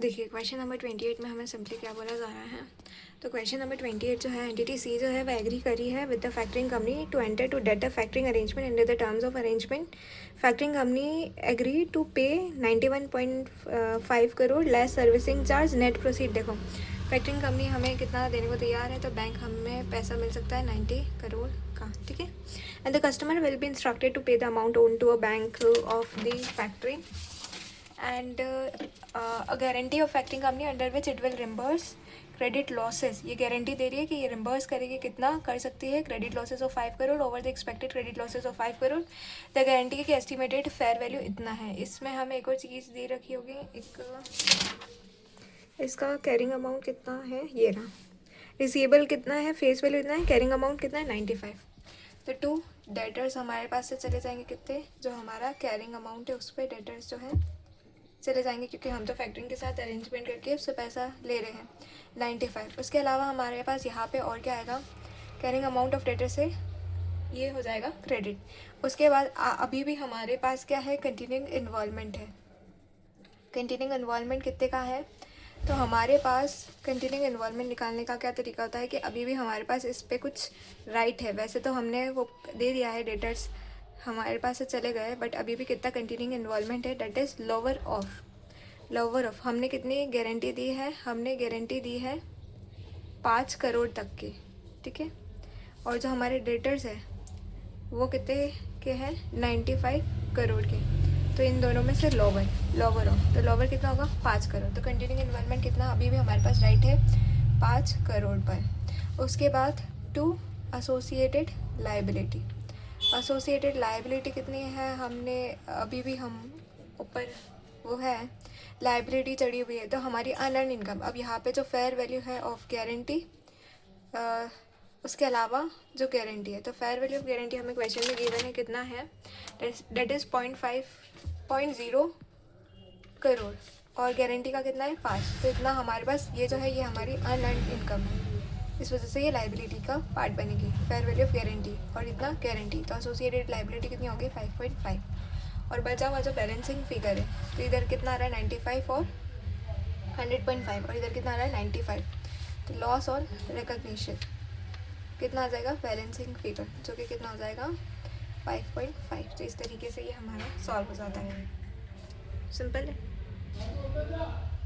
देखिए question number 28 में हमें सिंपली क्या बोला जा रहा है। तो क्वेश्चन नंबर 28 जो है, एंटिटी सी जो है वह एग्री करी है with the factoring company to enter to date the factoring arrangement under the terms of arrangement. Factoring company agree to pay 91.5 crore less servicing charge net proceed. देखो फैक्टरिंग कंपनी हमें कितना देने को तैयार है, तो बैंक हमें पैसा मिल सकता है 90 करोड़ का, ठीक है। And the customer will be instructed to pay the amount own to a bank of the factory and a guarantee of factoring company under which it will reimburse credit losses. ये guarantee दे रही है कि ये reimburse करेगी, कितना कर सकती है, credit losses of 5 crore over the expected credit losses of 5 crore. The guarantee की एस्टिमेटेड फेयर वैल्यू इतना है। इसमें हमें एक और चीज़ दे रखी होगी, इसका कैरिंग अमाउंट कितना है, ये रहा। रिसीवेबल कितना है, फेस वैल्यू इतना है, कैरिंग अमाउंट कितना है 95। तो टू डेटर्स हमारे पास से चले जाएंगे कितने, जो हमारा कैरिंग अमाउंट है उस पर डेटर्स जो है चले जाएंगे, क्योंकि हम तो फैक्टरिंग के साथ अरेंजमेंट करके उससे पैसा ले रहे हैं 95। उसके अलावा हमारे पास यहाँ पे और क्या आएगा, कैरिंग अमाउंट ऑफ डेटर से ये हो जाएगा क्रेडिट। उसके बाद अभी भी हमारे पास क्या है, कंटिन्यूइंग इन्वॉल्वमेंट है। कंटिन्यूइंग इन्वॉल्वमेंट कितने का है, तो हमारे पास कंटिन्यूइंग इन्वॉल्वमेंट निकालने का क्या तरीका होता है कि अभी भी हमारे पास इस पर कुछ राइट है। वैसे तो हमने वो दे दिया है, डेटर्स हमारे पास से चले गए, बट अभी भी कितना कंटिन्यूइंग इन्वॉल्वमेंट है, डेट इज़ लोअर ऑफ हमने कितनी गारंटी दी है, हमने गारंटी दी है 5 करोड़ तक की, ठीक है। और जो हमारे डेटर्स है वो कितने के हैं, 95 करोड़ के। तो इन दोनों में से लोअर ऑफ, तो लोअर कितना होगा 5 करोड़। तो कंटिन्यूइंग इन्वॉल्वमेंट कितना, अभी भी हमारे पास राइट है 5 करोड़ पर। उसके बाद two associated liability. Associated liability कितनी है, हमने अभी भी हम ऊपर वो है लायबिलिटी चढ़ी हुई है, तो हमारी अनअर्न इनकम। अब यहाँ पे जो फेयर वैल्यू है ऑफ गारंटी, उसके अलावा जो गारंटी है, तो फेयर वैल्यू ऑफ गारंटी हमें क्वेश्चन में गिवन है कितना है, डेट इज़ 0.0 करोड़ और गारंटी का कितना है 5। तो इतना हमारे पास ये जो है ये हमारी अनअर्न इनकम है, इस वजह से ये लाइबिलिटी का पार्ट बनेगी, फेयर वैल्यू ऑफ गारंटी और इतना गारंटी। तो एसोसिएटेड लाइबिलिटी कितनी होगी 5.5। और बचा हुआ जो बैलेंसिंग फिगर है, तो इधर कितना आ रहा है 95 और 100.5, और इधर कितना आ रहा है 95। तो लॉस और रिकग्निशन कितना आ जाएगा, बैलेंसिंग फिगर, जो कि कितना हो जाएगा 5.5। तो इस तरीके से ये हमारा सॉल्व हो जाता है, सिंपल है।